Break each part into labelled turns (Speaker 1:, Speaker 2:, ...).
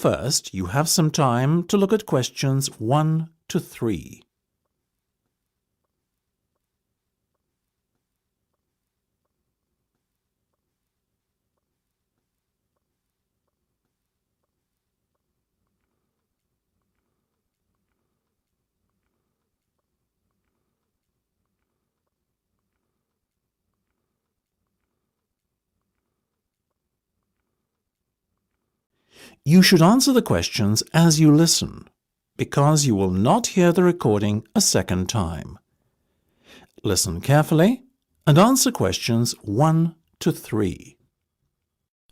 Speaker 1: First, you have some time to look at questions 1 to 3. You should answer the questions as you listen, because you will not hear the recording a second time. Listen carefully and answer questions 1 to 3.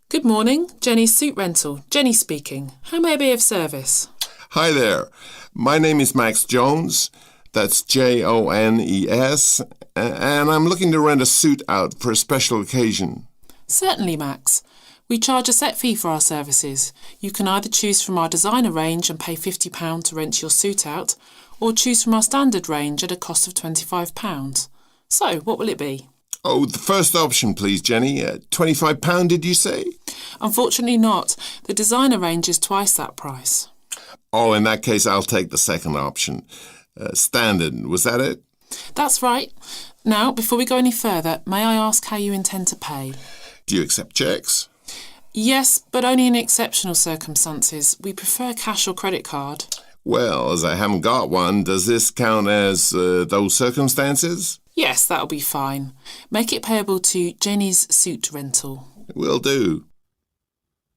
Speaker 2: Good morning, Jenny's Suit Rental. Jenny speaking. How may I be of service?
Speaker 3: Hi there. My name is Max Jones. That's Jones. And I'm looking to rent a suit out for a special occasion.
Speaker 2: Certainly, Max. We charge a set fee for our services. You can either choose from our designer range and pay £50 to rent your suit out, or choose from our standard range at a cost of £25. So, what will it be?
Speaker 3: Oh, the first option, please, Jenny. £25, did you say?
Speaker 2: Unfortunately not. The designer range is twice that price.
Speaker 3: Oh, in that case, I'll take the second option. Standard, was that it?
Speaker 2: That's right. Now, before we go any further, may I ask how you intend to pay?
Speaker 3: Do you accept checks?
Speaker 2: Yes, but only in exceptional circumstances. We prefer cash or credit card.
Speaker 3: Well, as I haven't got one, does this count as those circumstances?
Speaker 2: Yes, that'll be fine. Make it payable to Jenny's Suit Rental.
Speaker 3: Will do.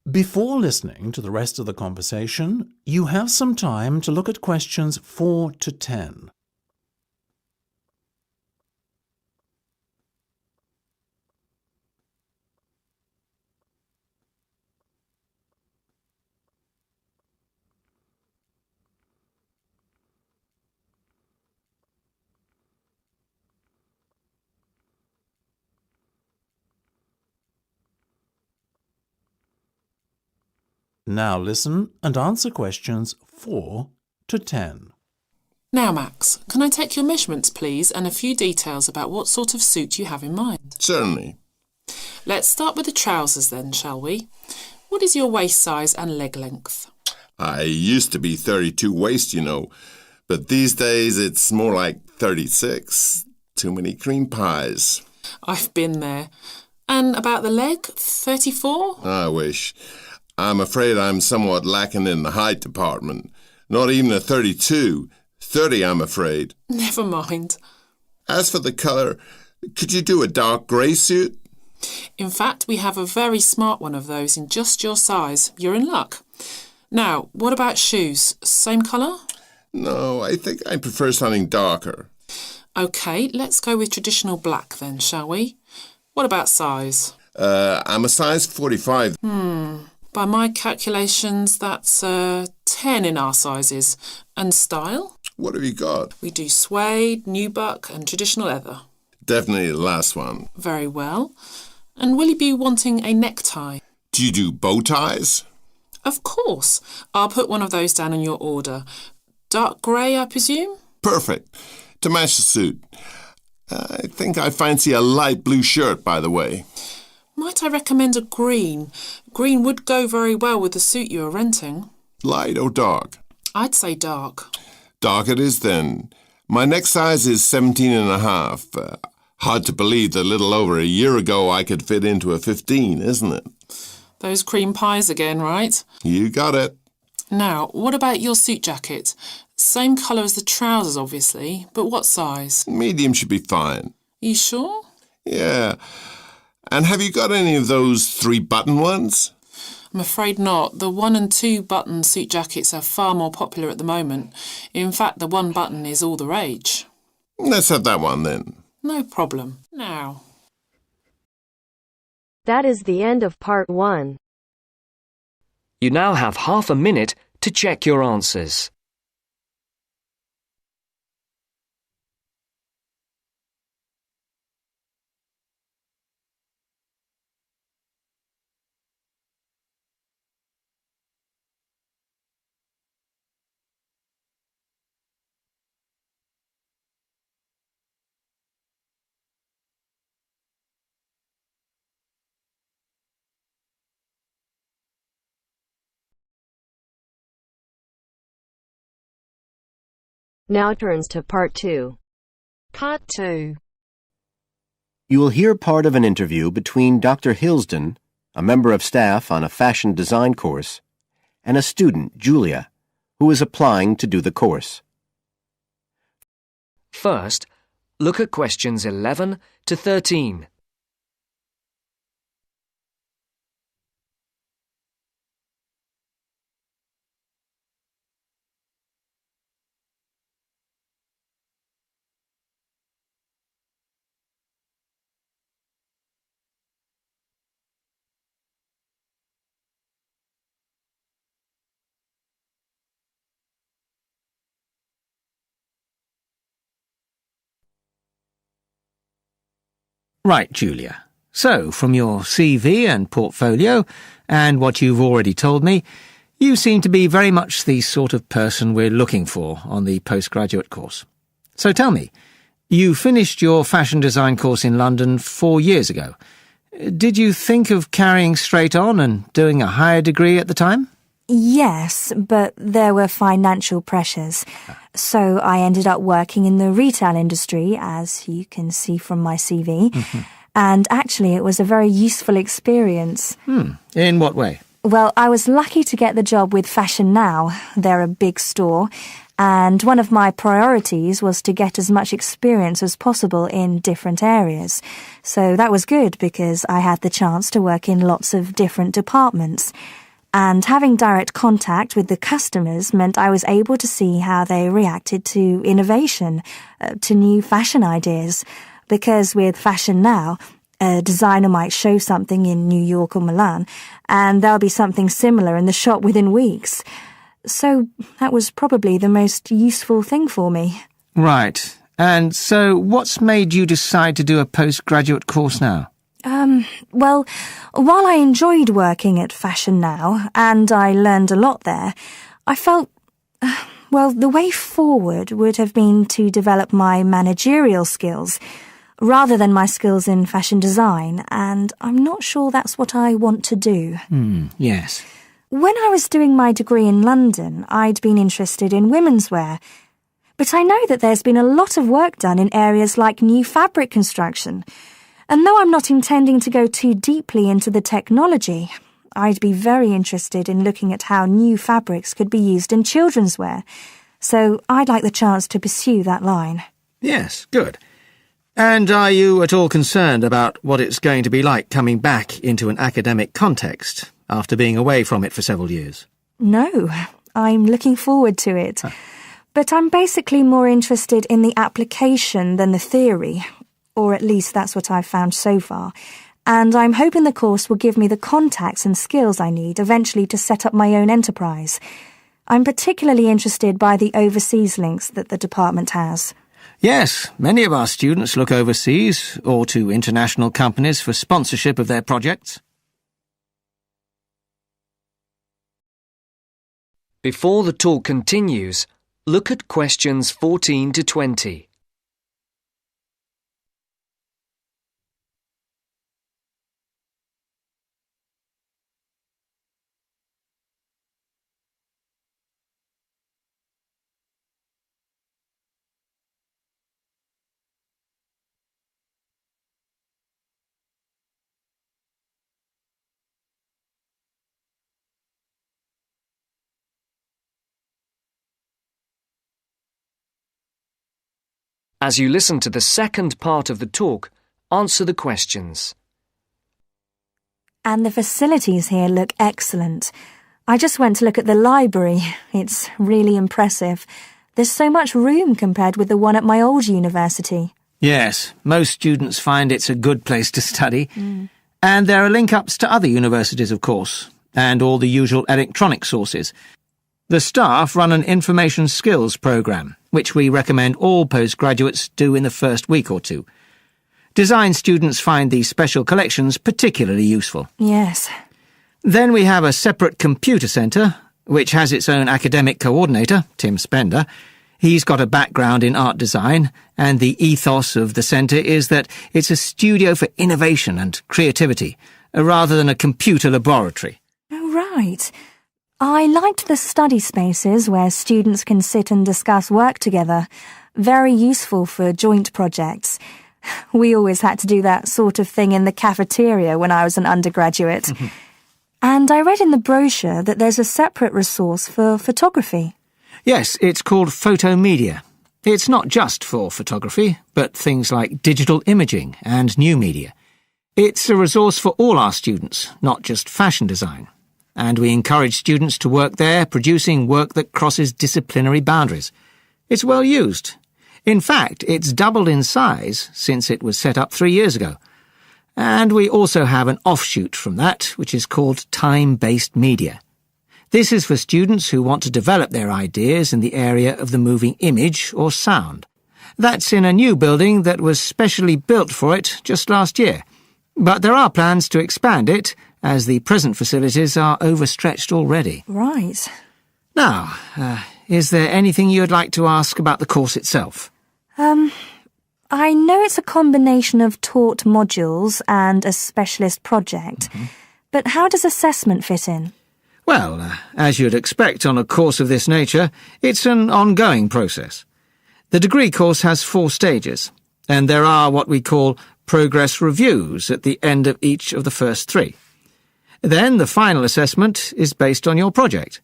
Speaker 1: Before listening to the rest of the conversation, you have some time to look at questions 4 to 10. Now listen and answer questions 4 to 10.
Speaker 2: Now, Max, can I take your measurements, please, and a few details about what sort of suit you have in mind?
Speaker 3: Certainly.
Speaker 2: Let's start with the trousers then, shall we? What is your waist size and leg length?
Speaker 3: I used to be 32 waist, you know, but these days it's more like 36. Too many cream pies.
Speaker 2: I've been there. And about the leg, 34?
Speaker 3: I wish. I'm afraid I'm somewhat lacking in the height department. Not even a 32. 30, I'm afraid.
Speaker 2: Never mind.
Speaker 3: As for the colour, could you do a dark grey suit?
Speaker 2: In fact, we have a very smart one of those in just your size. You're in luck. Now, what about shoes? Same colour?
Speaker 3: No, I think I prefer something darker.
Speaker 2: OK, let's go with traditional black then, shall we? What about size?
Speaker 3: I'm a size 45.
Speaker 2: By my calculations, that's 10 in our sizes. And style?
Speaker 3: What have you got?
Speaker 2: We do suede, nubuck and traditional leather.
Speaker 3: Definitely the last one.
Speaker 2: Very well. And will you be wanting a necktie?
Speaker 3: Do you do bow ties?
Speaker 2: Of course. I'll put one of those down in your order. Dark grey, I presume?
Speaker 3: Perfect. To match the suit. I think I fancy a light blue shirt, by the way.
Speaker 2: Might I recommend a green? Green would go very well with the suit you are renting.
Speaker 3: Light or dark?
Speaker 2: I'd say dark.
Speaker 3: Dark it is then. My neck size is 17 and a half. Hard to believe that a little over a year ago I could fit into a 15, isn't it?
Speaker 2: Those cream pies again, right?
Speaker 3: You got it.
Speaker 2: Now, what about your suit jacket? Same colour as the trousers, obviously, but what size?
Speaker 3: Medium should be fine.
Speaker 2: You sure?
Speaker 3: Yeah. And have you got any of those 3-button ones?
Speaker 2: I'm afraid not. The 1 and 2 button suit jackets are far more popular at the moment. In fact, the 1 button is all the rage.
Speaker 3: Let's have that one then.
Speaker 2: No problem. Now.
Speaker 4: That is the end of part 1.
Speaker 5: You now have half a minute to check your answers.
Speaker 4: Now turns to Part 2.
Speaker 6: Part 2.
Speaker 7: You will hear part of an interview between Dr. Hilsden, a member of staff on a fashion design course, and a student, Julia, who is applying to do the course.
Speaker 5: First, look at questions 11 to 13.
Speaker 8: Right, Julia. So, from your CV and portfolio, and what you've already told me, you seem to be very much the sort of person we're looking for on the postgraduate course. So tell me, you finished your fashion design course in London 4 years ago. Did you think of carrying straight on and doing a higher degree at the time?
Speaker 9: Yes, but there were financial pressures. So I ended up working in the retail industry, as you can see from my CV. And actually, it was a very useful experience.
Speaker 8: In what way?
Speaker 9: Well, I was lucky to get the job with Fashion Now. They're a big store. And one of my priorities was to get as much experience as possible in different areas. So that was good because I had the chance to work in lots of different departments. And having direct contact with the customers meant I was able to see how they reacted to innovation, to new fashion ideas. Because with Fashion Now, a designer might show something in New York or Milan, and there'll be something similar in the shop within weeks. So that was probably the most useful thing for me.
Speaker 8: Right. And so what's made you decide to do a postgraduate course now?
Speaker 9: Well, while I enjoyed working at Fashion Now, and I learned a lot there, I felt, the way forward would have been to develop my managerial skills, rather than my skills in fashion design, and I'm not sure that's what I want to do.
Speaker 8: Yes.
Speaker 9: When I was doing my degree in London, I'd been interested in women's wear, but I know that there's been a lot of work done in areas like new fabric construction. And though I'm not intending to go too deeply into the technology, I'd be very interested in looking at how new fabrics could be used in children's wear. So I'd like the chance to pursue that line.
Speaker 8: Yes, good. And are you at all concerned about what it's going to be like coming back into an academic context after being away from it for several years?
Speaker 9: No, I'm looking forward to it. But I'm basically more interested in the application than the theory. Or at least that's what I've found so far, and I'm hoping the course will give me the contacts and skills I need eventually to set up my own enterprise. I'm particularly interested by the overseas links that the department has.
Speaker 8: Yes, many of our students look overseas or to international companies for sponsorship of their projects.
Speaker 5: Before the talk continues, look at questions 14 to 20. As you listen to the second part of the talk, answer the questions.
Speaker 9: And the facilities here look excellent. I just went to look at the library. It's really impressive. There's so much room compared with the one at my old university.
Speaker 8: Yes, most students find it's a good place to study. And there are link-ups to other universities, of course, and all the usual electronic sources. The staff run an information skills programme, which we recommend all postgraduates do in the first week or two. Design students find these special collections particularly useful.
Speaker 9: Yes.
Speaker 8: Then we have a separate computer centre, which has its own academic coordinator, Tim Spender. He's got a background in art design, and the ethos of the centre is that it's a studio for innovation and creativity, rather than a computer laboratory.
Speaker 9: Oh, right. I liked the study spaces where students can sit and discuss work together. Very useful for joint projects. We always had to do that sort of thing in the cafeteria when I was an undergraduate. And I read in the brochure that there's a separate resource for photography.
Speaker 8: Yes, it's called Photomedia. It's not just for photography, but things like digital imaging and new media. It's a resource for all our students, not just fashion design. And we encourage students to work there, producing work that crosses disciplinary boundaries. It's well used. In fact, it's doubled in size since it was set up 3 years ago. And we also have an offshoot from that, which is called time-based media. This is for students who want to develop their ideas in the area of the moving image or sound. That's in a new building that was specially built for it just last year. But there are plans to expand it, as the present facilities are overstretched already.
Speaker 9: Right.
Speaker 8: Now, is there anything you'd like to ask about the course itself?
Speaker 9: I know it's a combination of taught modules and a specialist project, but how does assessment fit in?
Speaker 8: Well, as you'd expect on a course of this nature, it's an ongoing process. The degree course has 4 stages, and there are what we call progress reviews at the end of each of the first 3. Then the final assessment is based on your project.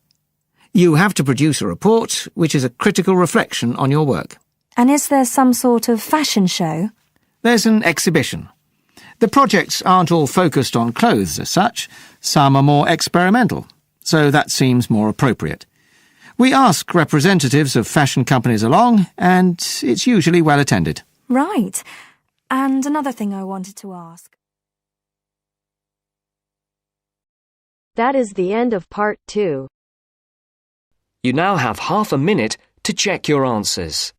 Speaker 8: You have to produce a report which is a critical reflection on your work.
Speaker 9: And is there some sort of fashion show?
Speaker 8: There's an exhibition. The projects aren't all focused on clothes as such. Some are more experimental, so that seems more appropriate. We ask representatives of fashion companies along, and it's usually well attended.
Speaker 9: Right. And another thing I wanted to ask.
Speaker 4: That is the end of part 2.
Speaker 5: You now have half a minute to check your answers.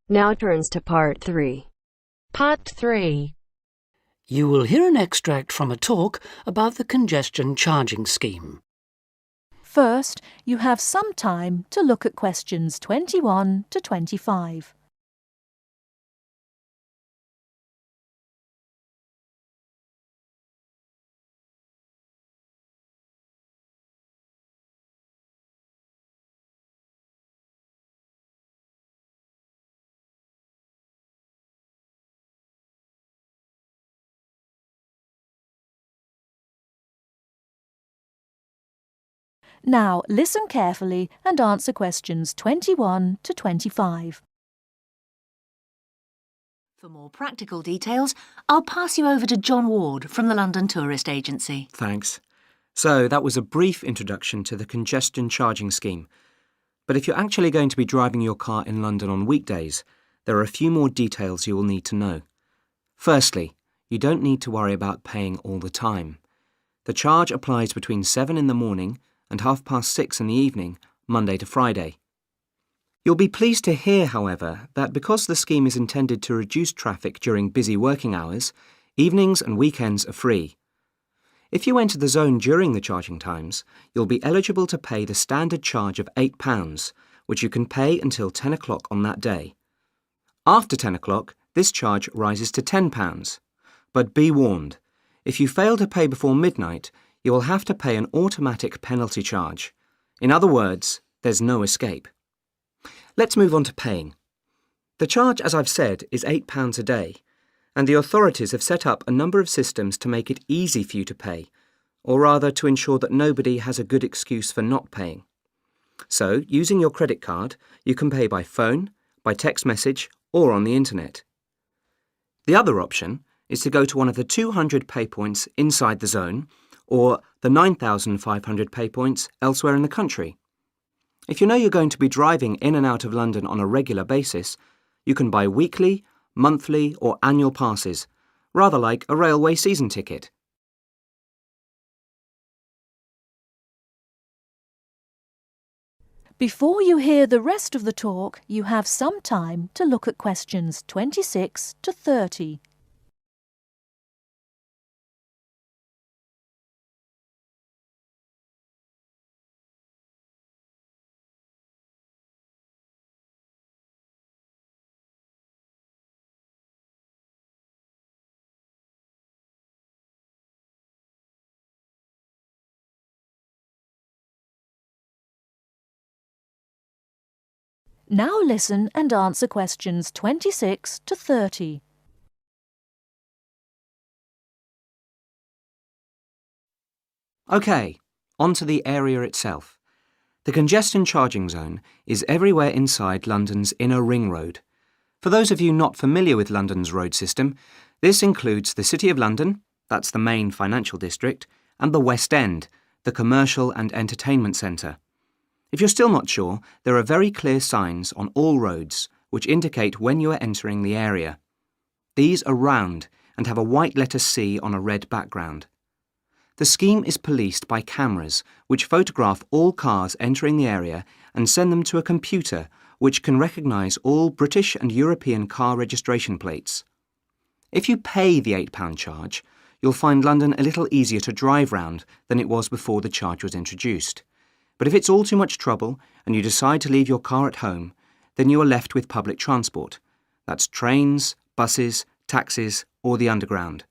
Speaker 4: Now turns to part 3.
Speaker 6: Part 3.
Speaker 10: You will hear an extract from a talk about the congestion charging scheme.
Speaker 11: First, you have some time to look at questions 21 to 25. Now listen carefully and answer questions 21 to 25.
Speaker 12: For more practical details, I'll pass you over to John Ward from the London Tourist Agency.
Speaker 13: Thanks. So that was a brief introduction to the congestion charging scheme. But if you're actually going to be driving your car in London on weekdays, there are a few more details you will need to know. Firstly, you don't need to worry about paying all the time. The charge applies between 7 in the morning and 6:30 in the evening, Monday to Friday. You'll be pleased to hear, however, that because the scheme is intended to reduce traffic during busy working hours, evenings and weekends are free. If you enter the zone during the charging times, you'll be eligible to pay the standard charge of £8, which you can pay until 10 o'clock on that day. After 10 o'clock, this charge rises to £10. But be warned, if you fail to pay before midnight, you will have to pay an automatic penalty charge. In other words, there's no escape. Let's move on to paying. The charge, as I've said, is £8 a day, and the authorities have set up a number of systems to make it easy for you to pay, or rather to ensure that nobody has a good excuse for not paying. So, using your credit card, you can pay by phone, by text message, or on the internet. The other option is to go to one of the 200 pay points inside the zone, or the 9,500 pay points elsewhere in the country. If you know you're going to be driving in and out of London on a regular basis, you can buy weekly, monthly or annual passes, rather like a railway season ticket.
Speaker 11: Before you hear the rest of the talk, you have some time to look at questions 26 to 30. Now listen and answer questions 26 to 30.
Speaker 13: OK, on to the area itself. The congestion charging zone is everywhere inside London's inner ring road. For those of you not familiar with London's road system, this includes the City of London, that's the main financial district, and the West End, the commercial and entertainment centre. If you're still not sure, there are very clear signs on all roads which indicate when you are entering the area. These are round and have a white letter C on a red background. The scheme is policed by cameras which photograph all cars entering the area and send them to a computer which can recognise all British and European car registration plates. If you pay the £8 charge, you'll find London a little easier to drive round than it was before the charge was introduced. But if it's all too much trouble and you decide to leave your car at home, then you are left with public transport. That's trains, buses, taxis, or the underground.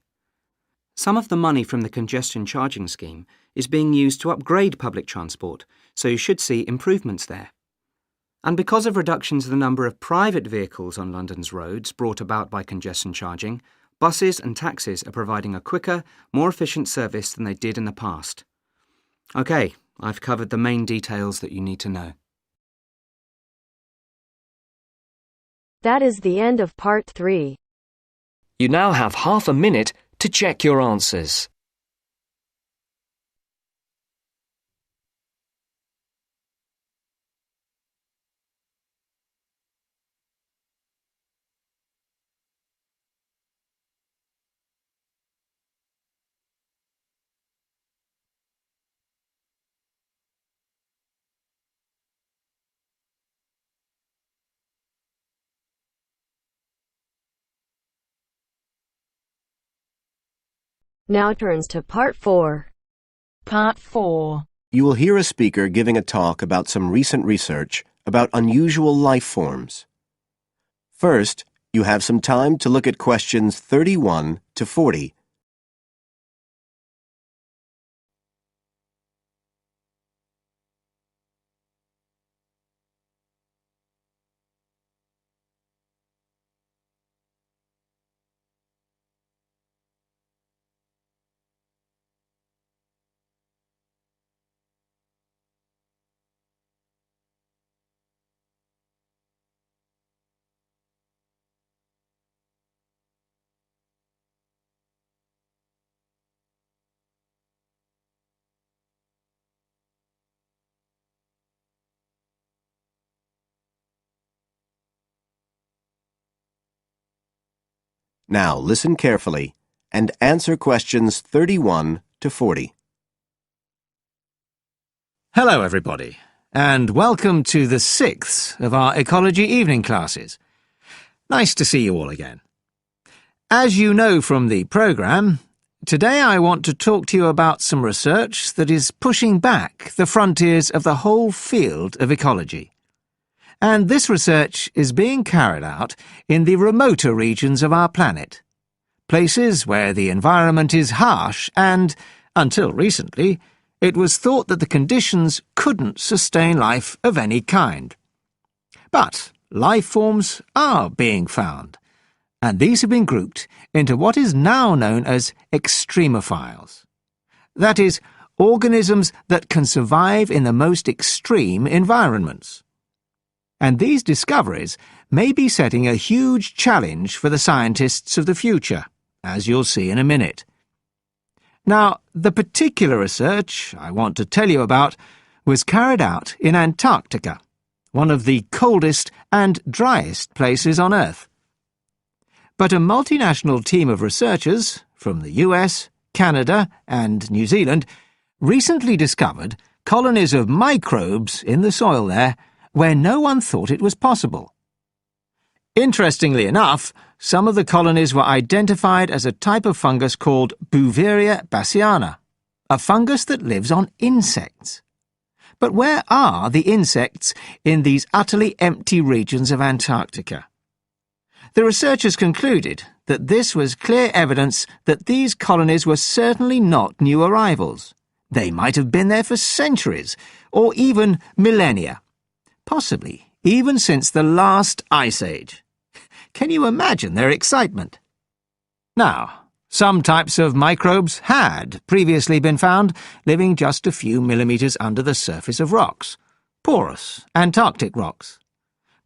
Speaker 13: Some of the money from the congestion charging scheme is being used to upgrade public transport, so you should see improvements there. And because of reductions in the number of private vehicles on London's roads brought about by congestion charging, buses and taxis are providing a quicker, more efficient service than they did in the past. OK, I've covered the main details that you need to know.
Speaker 4: That is the end of part 3.
Speaker 5: You now have half a minute to check your answers.
Speaker 4: Now turns to part 4.
Speaker 6: Part 4.
Speaker 7: You will hear a speaker giving a talk about some recent research about unusual life forms. First, you have some time to look at questions 31 to 40. Now listen carefully and answer questions 31 to 40.
Speaker 8: Hello, everybody, and welcome to the 6th of our ecology evening classes. Nice to see you all again. As you know from the programme, today I want to talk to you about some research that is pushing back the frontiers of the whole field of ecology. And this research is being carried out in the remoter regions of our planet, places where the environment is harsh and, until recently, it was thought that the conditions couldn't sustain life of any kind. But life forms are being found, and these have been grouped into what is now known as extremophiles. That is, organisms that can survive in the most extreme environments. And these discoveries may be setting a huge challenge for the scientists of the future, as you'll see in a minute. Now, the particular research I want to tell you about was carried out in Antarctica, one of the coldest and driest places on Earth. But a multinational team of researchers from the US, Canada, and New Zealand recently discovered colonies of microbes in the soil there where no one thought it was possible. Interestingly enough, some of the colonies were identified as a type of fungus called Bouveria bassiana, a fungus that lives on insects. But where are the insects in these utterly empty regions of Antarctica? The researchers concluded that this was clear evidence that these colonies were certainly not new arrivals. They might have been there for centuries, or even millennia, possibly even since the last ice age. Can you imagine their excitement? Now, some types of microbes had previously been found living just a few millimetres under the surface of rocks, porous Antarctic rocks.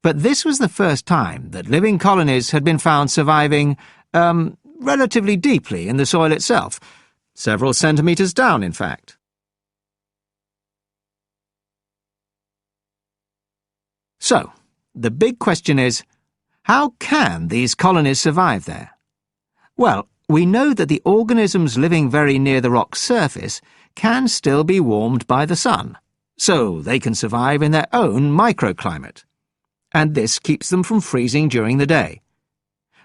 Speaker 8: But this was the first time that living colonies had been found surviving, relatively deeply in the soil itself, several centimetres down, in fact. So, the big question is, how can these colonies survive there? Well, we know that the organisms living very near the rock's surface can still be warmed by the sun, so they can survive in their own microclimate. And this keeps them from freezing during the day.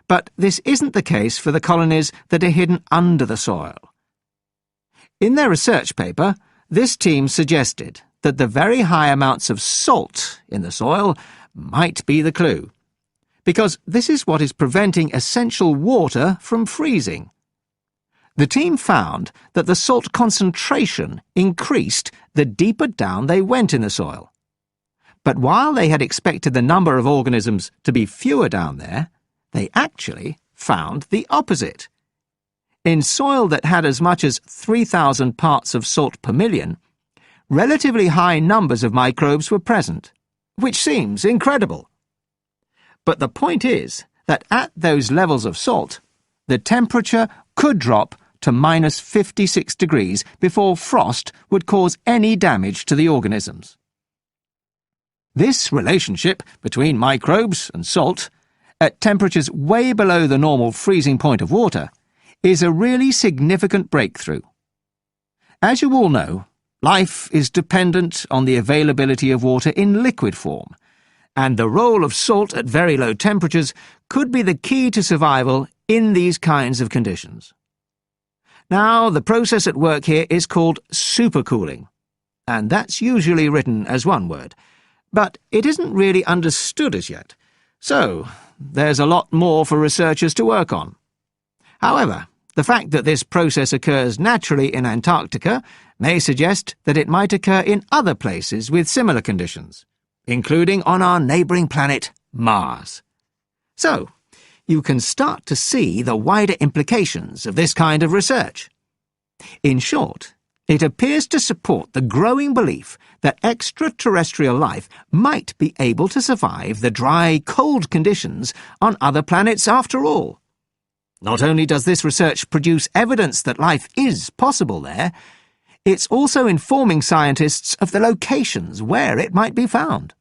Speaker 8: But this isn't the case for the colonies that are hidden under the soil. In their research paper, this team suggested that the very high amounts of salt in the soil might be the clue, because this is what is preventing essential water from freezing. The team found that the salt concentration increased the deeper down they went in the soil. But while they had expected the number of organisms to be fewer down there, they actually found the opposite. In soil that had as much as 3,000 parts of salt per million, relatively high numbers of microbes were present, which seems incredible. But the point is that at those levels of salt, the temperature could drop to minus 56 degrees before frost would cause any damage to the organisms. This relationship between microbes and salt, at temperatures way below the normal freezing point of water, is a really significant breakthrough. As you all know, life is dependent on the availability of water in liquid form, and the role of salt at very low temperatures could be the key to survival in these kinds of conditions. Now, the process at work here is called supercooling, and that's usually written as one word, but it isn't really understood as yet, so there's a lot more for researchers to work on. However, the fact that this process occurs naturally in Antarctica may suggest that it might occur in other places with similar conditions, including on our neighbouring planet, Mars. So, you can start to see the wider implications of this kind of research. In short, it appears to support the growing belief that extraterrestrial life might be able to survive the dry, cold conditions on other planets after all. Not only does this research produce evidence that life is possible there, it's also informing scientists of the locations where it might be found.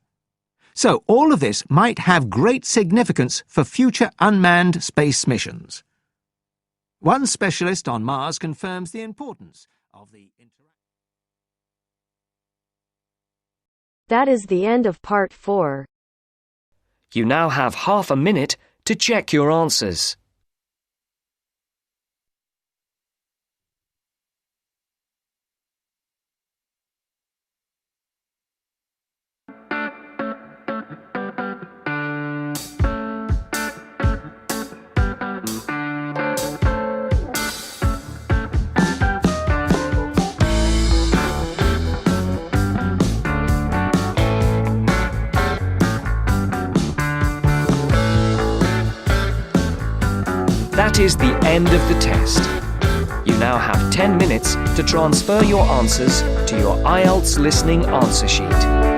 Speaker 8: So all of this might have great significance for future unmanned space missions. One specialist on Mars confirms the importance of the interaction.
Speaker 4: That is the end of part 4.
Speaker 5: You now have half a minute to check your answers. That is the end of the test. You now have 10 minutes to transfer your answers to your IELTS listening answer sheet.